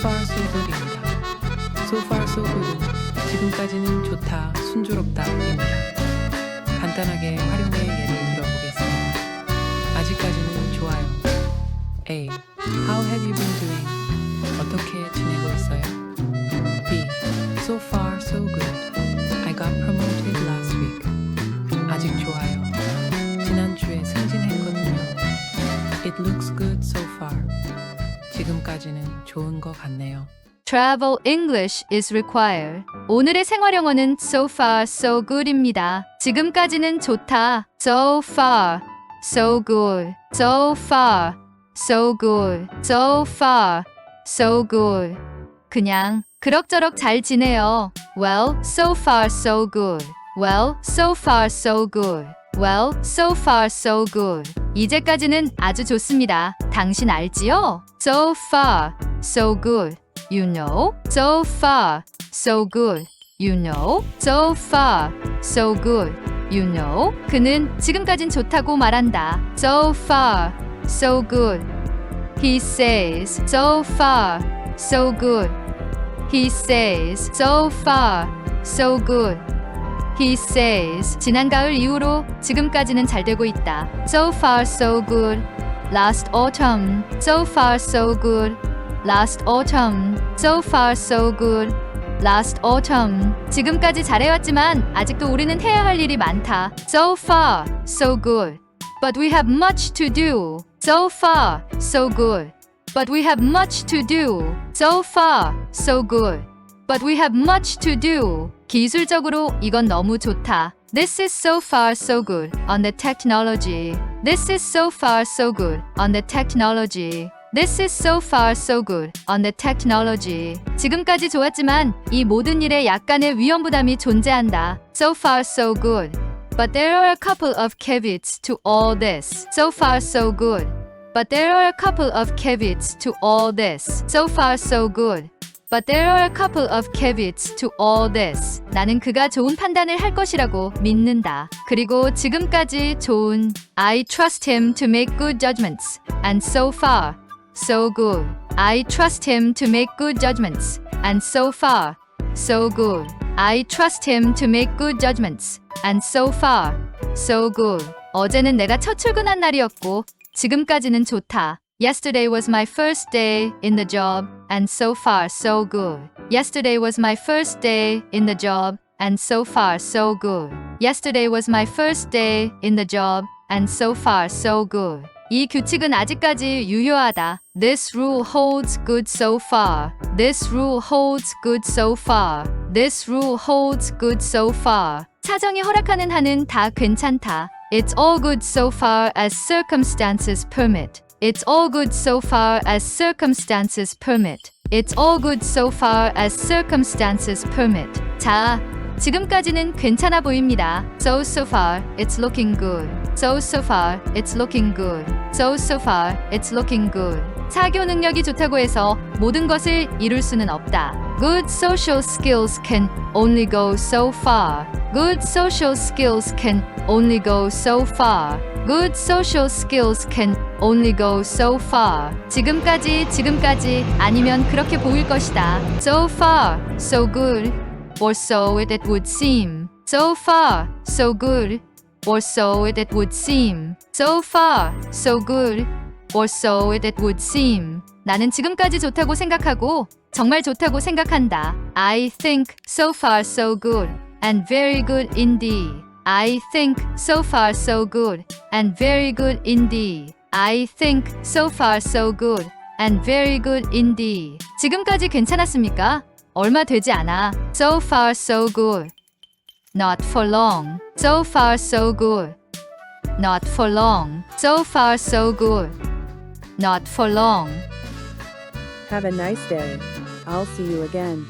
far so good입니다. So far so good은 지금까지는 좋다, 순조롭다입니다. 간단하게 활용의 예를 들어보겠습니다. 아직까지는 좋아요. A. How have you been doing? 어떻게 지내고 있어요? B. So far so good. I got promoted last week. 아직 좋아요. 지난주에 승진했거든요. It looks good so far. 지금까지는 좋은 것 같네요. Travel English is required. 오늘의 생활 영어는 so far so good입니다. 지금까지는 좋다. So far so good. So far so good. So far so good. 그냥 그럭저럭 잘 지내요. Well, so far so good. Well, so far so good. Well, so far so good. 이제까지는 아주 좋습니다. 당신 알지요? So far so good. You know? So far so good. You know? So far so good. You know? 그는 지금까진 좋다고 말한다. So far so good. He says so far so good. He says so far so good. He says 지난 가을 이후로 지금까지는 잘 되고 있다. So far so good. Last autumn. So far so good. Last autumn. So far so good. Last autumn. 지금까지 잘해왔지만 아직도 우리는 해야 할 일이 많다. So far so good. But we have much to do. So far so good. But we have much to do. So far so good. But we have much to do. 기술적으로 이건 너무 좋다. This is so far so good on the technology. This is so far so good on the technology. This is so far so good on the technology. 지금까지 좋았지만 이 모든 일에 약간의 위험 부담이 존재한다. So far so good. But there are a couple of caveats to all this. So far so good. But there are a couple of caveats to all this. So far so good. But there are a couple of caveats to all this. 나는 그가 좋은 판단을 할 것이라고 믿는다. 그리고 지금까지 좋은 I trust him to make good judgments. And so far, so good. I trust him to make good judgments. And so far, so good. I trust him to make good judgments. And so far, so good. 어제는 내가 첫 출근한 날이었고 지금까지는 좋다. Yesterday was my first day in the job, and so far so good. Yesterday was my first day in the job, and so far so good. Yesterday was my first day in the job, and so far so good. 이 규칙은 아직까지 유효하다. This rule holds good so far. This rule holds good so far. This rule holds good so far. 사정이 허락하는 한은 다 괜찮다. It's all good so far as circumstances permit. It's all good so far as circumstances permit. It's all good so far as circumstances permit. 자, 지금까지는 괜찮아 보입니다. So far, it's looking good. So far, it's looking good. So far, it's looking good. 사교 능력이 좋다고 해서 모든 것을 이룰 수는 없다. Good social skills can only go so far. Good social skills can only go so far. Good social skills can only go so far. 지금까지 아니면 그렇게 보일 것이다. So far, so good, or so it would seem. So far, so good, or so it would seem. So far, so good, or so it would seem. 나는 지금까지 좋다고 생각하고 정말 좋다고 생각한다. I think so far so good and very good indeed. I think so far so good and very good indeed. I think so far so good and very good indeed. 지금까지 괜찮았습니까? 얼마 되지 않아. So far so good. Not for long. So far so good. Not for long. So far so good. Not for long. Have a nice day. I'll see you again.